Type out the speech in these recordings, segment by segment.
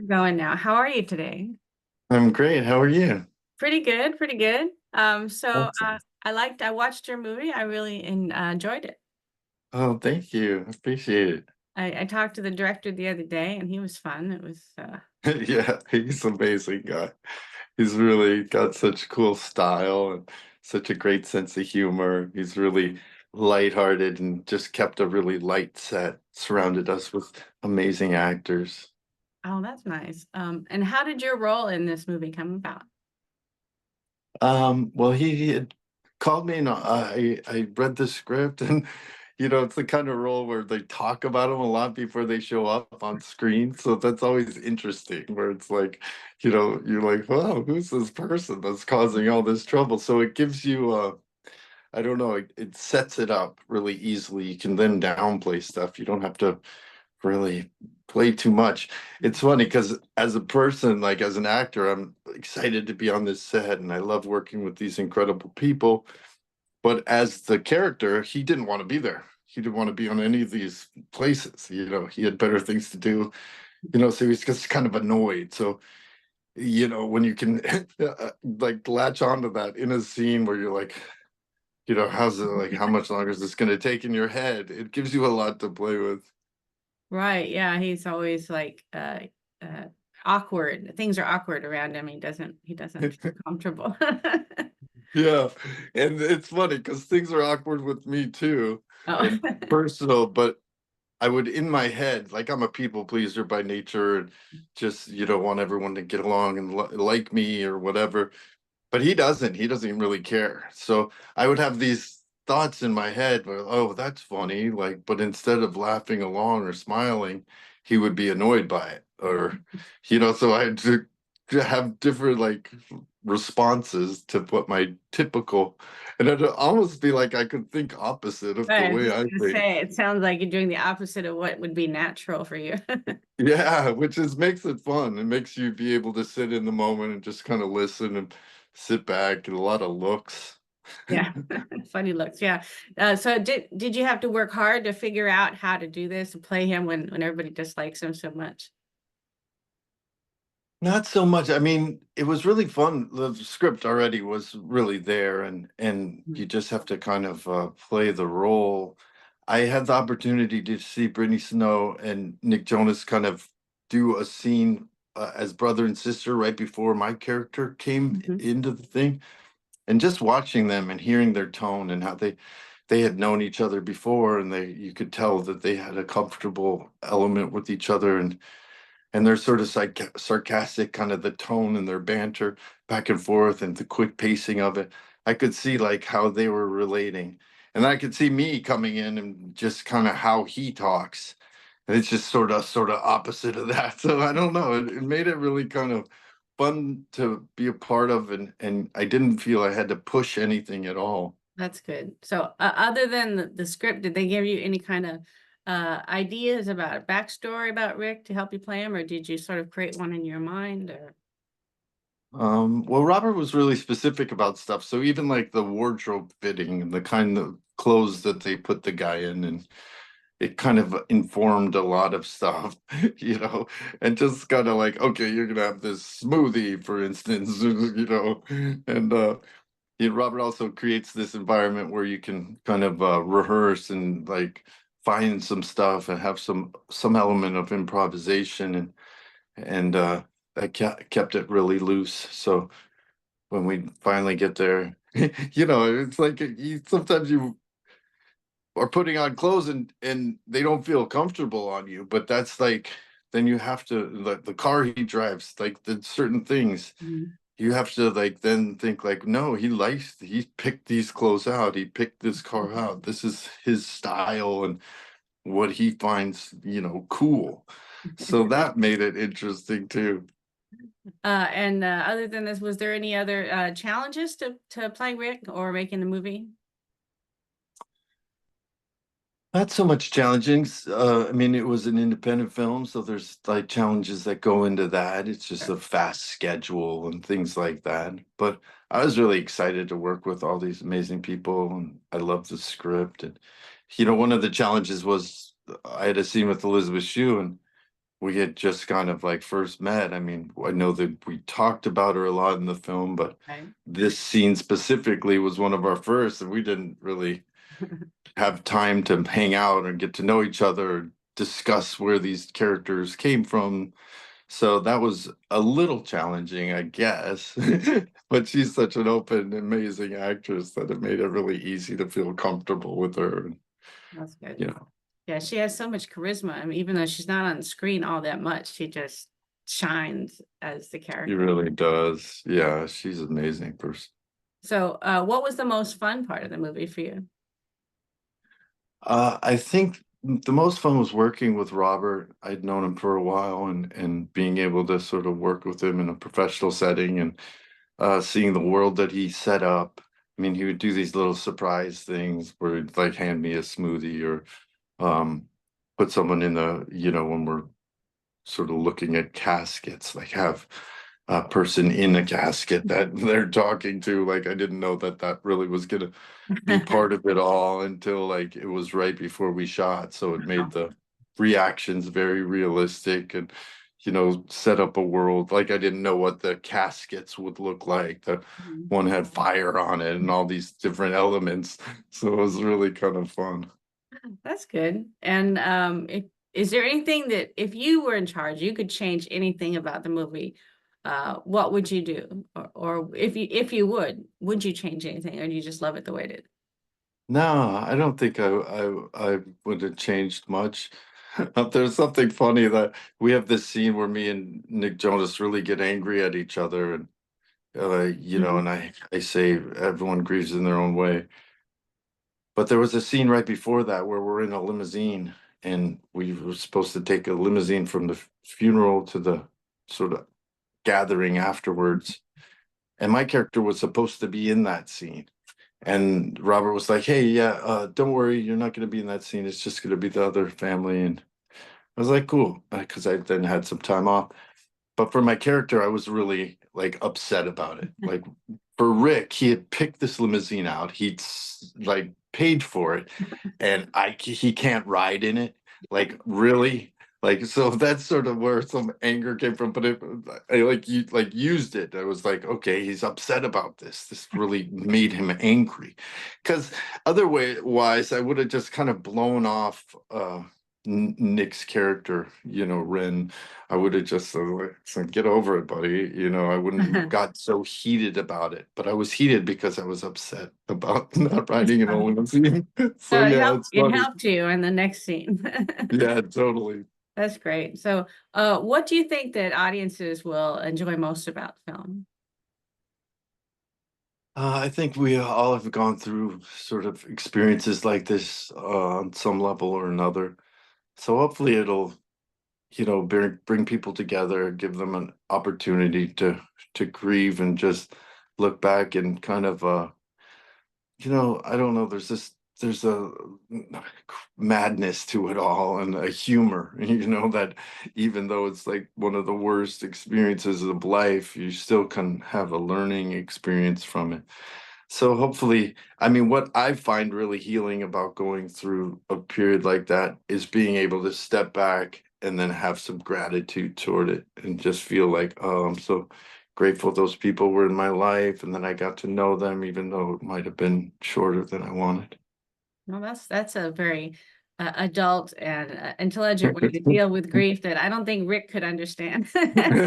Going now. How are you today? I'm great. How are you? Pretty good, pretty good. Awesome. I watched your movie. I really enjoyed it. Oh, thank you. Appreciate it. I talked to the director the other day, and he was fun. It was, Yeah, he's an amazing guy. He's really got such cool style and such a great sense of humor. He's really lighthearted and just kept a really light set, surrounded us with amazing actors. oh, that's nice. And how did your role in this movie come about? Well, he had called me and I read the script and it's the kind of role where they talk about him a lot before they show up on screen. So that's always interesting, where it's like, you're like, wow, who's this person that's causing all this trouble? So it gives you I don't know, it sets it up really easily. You can then downplay stuff. You don't have to really play too much. It's funny because as a person, like as an actor, I'm excited to be on this set and I love working with these incredible people. But as the character, he didn't want to be there. He didn't want to be on any of these places. He had better things to do, so he's just kind of annoyed. So, when you can like latch onto that in a scene where you're like, how's it like, how much longer is this going to take in your head? It gives you a lot to play with. Right. Yeah, he's always like uh awkward. Things are awkward around him. He doesn't feel comfortable. Yeah, and it's funny because things are awkward with me too, Oh. and personal, but I would in my head, like I'm a people pleaser by nature, and just want everyone to get along and like me or whatever. But he doesn't. He doesn't really care. So I would have these thoughts in my head where, oh, that's funny. Like, but instead of laughing along or smiling, he would be annoyed by it. Or, so I had to have different like responses to what my typical, and it'd almost be like I could think opposite of the Right, I was way just I gonna think. say, it sounds like you're doing the opposite of what would be natural for you. Yeah, which is makes it fun. It makes you be able to sit in the moment and just kind of listen and sit back and a lot of looks. Yeah, funny looks. Yeah. So did you have to work hard to figure out how to do this and play him when everybody dislikes him so much? Not so much. I mean, it was really fun. The script already was really there, and you Mhm. just have to kind of play the role. I had the opportunity to see Brittany Snow and Nick Jonas kind of do a scene as brother and sister right before my character came Mhm. into the thing, and just watching them and hearing their tone and how they had known each other before, and they you could tell that they had a comfortable element with each other, and they're sort of like sarcastic, kind of the tone and their banter back and forth and the quick pacing of it. I could see like how they were relating. And I could see me coming in and just kind of how he talks. And it's just sort of opposite of that. So I don't know. It made it really kind of fun to be a part of, and I didn't feel I had to push anything at all. That's good. So other than the script, did they give you any kind of ideas about a backstory about Rick to help you play him, or did you sort of create one in your mind? Or Well, Robert was really specific about stuff. So even like the wardrobe fitting and the kind of clothes that they put the guy in, and it kind of informed a lot of stuff, and just kind of like, okay, you're gonna have this smoothie, for instance, and Robert also creates this environment where you can kind of rehearse and like find some stuff and have some element of improvisation and that kept it really loose. So when we finally get there, it's like sometimes you are putting on clothes and they don't feel comfortable on you, but that's like then you have to the car he drives, like the certain things Mhm. you have to like then think like, no, he picked these clothes out, he picked this car out, this is his style and what he finds cool. So that made it interesting too. And other than this, was there any other challenges to playing Rick or making the movie? Not so much challenging. I mean, it was an independent film, so there's like challenges that go into that. It's just a fast schedule and things like that. But I was really excited to work with all these amazing people, and I love the script. And one of the challenges was I had a scene with Elizabeth Shue, and we had just kind of like first met. I mean, I know that we talked about her a lot in the film, but Right. this scene specifically was one of our first, and we didn't really have time to hang out and get to know each other, discuss where these characters came from. So that was a little challenging, I guess. But she's such an open, amazing actress that it made it really easy to feel comfortable with her. That's good. You know, Yeah, she has so much charisma. I mean, even though she's not on the screen all that much, she just shines as the she character. really does. Yeah, she's an amazing person. So, what was the most fun part of the movie for you? I think the most fun was working with Robert. I'd known him for a while, and being able to sort of work with him in a professional setting, and seeing the world that he set up. I mean, he would do these little surprise things where he'd like hand me a smoothie, or um, put someone in the, when we're sort of looking at caskets, like have a person in a casket that they're talking to. Like, I didn't know that that really was gonna be part of it all until like it was right before we shot. So it made the reactions very realistic, and set up a world. Like, I didn't know what the caskets would look like. The Mhm. one had fire on it and all these different elements. So it was really kind of fun. That's good. And is there anything that if you were in charge, you could change anything about the movie? What would you do? Or if you would you change anything, or do you just love it the way it is? No, I don't think I would have changed much. There's something funny that we have this scene where me and Nick Jonas really get angry at each other, and Mhm. and I say everyone grieves in their own way. But there was a scene right before that where we're in a limousine, and we were supposed to take a limousine from the funeral to the sort of gathering afterwards. And my character was supposed to be in that scene. And Robert was like, "Hey, yeah, don't worry, you're not going to be in that scene. It's just going to be the other family." And I was like, "Cool," because I then had some time off. But for my character, I was really like upset about it. Like, for Rick, he had picked this limousine out. He'd like paid for it, and he can't ride in it. Like, really? Like, so that's sort of where some anger came from. But I like you like used it. I was like, okay, he's upset about this. This really made him angry, because otherwise I would have just kind of blown off Nick's character, Ren. I would have just said, "Get over it, buddy." I wouldn't have got so heated about it, but I was heated because I was upset about not That's riding in a funny. limousine. So So yeah, it's it funny. helped you in the next scene. Yeah, totally. That's great. So, what do you think that audiences will enjoy most about film? I think we all have gone through sort of experiences like this on some level or another. So hopefully it'll, bring people together, give them an opportunity to grieve and just look back and kind of I don't know, there's a madness to it all, and a humor, that even though it's like one of the worst experiences of life, you still can have a learning experience from it. So hopefully, I mean, what I find really healing about going through a period like that is being able to step back and then have some gratitude toward it, and just feel like, oh, I'm so grateful those people were in my life, and then I got to know them, even though it might have been shorter than I wanted. Well, that's a very adult and intelligent way to deal with grief that I don't think Rick could understand.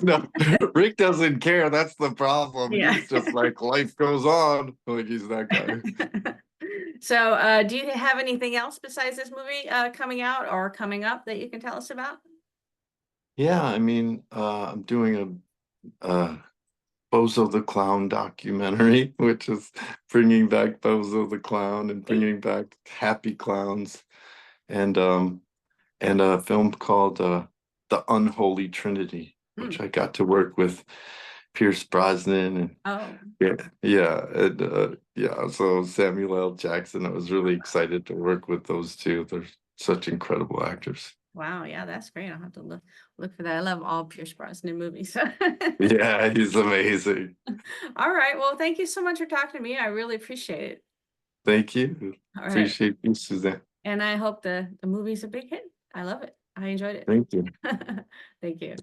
No, Rick doesn't care. That's the problem. Yeah. He's just like, life goes on. Like, he's that guy. So, do you have anything else besides this movie coming out or coming up that you can tell us about? Yeah, I mean, I'm doing a Bozo the Clown documentary, which is bringing back Bozo the Clown and Hey. bringing back happy clowns, and a film called The Unholy Trinity, which Mm. I got to work with Pierce Brosnan, and Oh, yeah, so Samuel L. Jackson. I was really excited to work with those two. They're such incredible actors. wow. Yeah, that's great. I'll have to look for that. I love all Pierce Brosnan movies. Yeah, he's amazing. All right. Well, thank you so much for talking to me. I really appreciate it. Thank you. All right. Appreciate you, Suzanne. And I hope the movie's a big hit. I love it. I enjoyed it. Thank you. Thank you.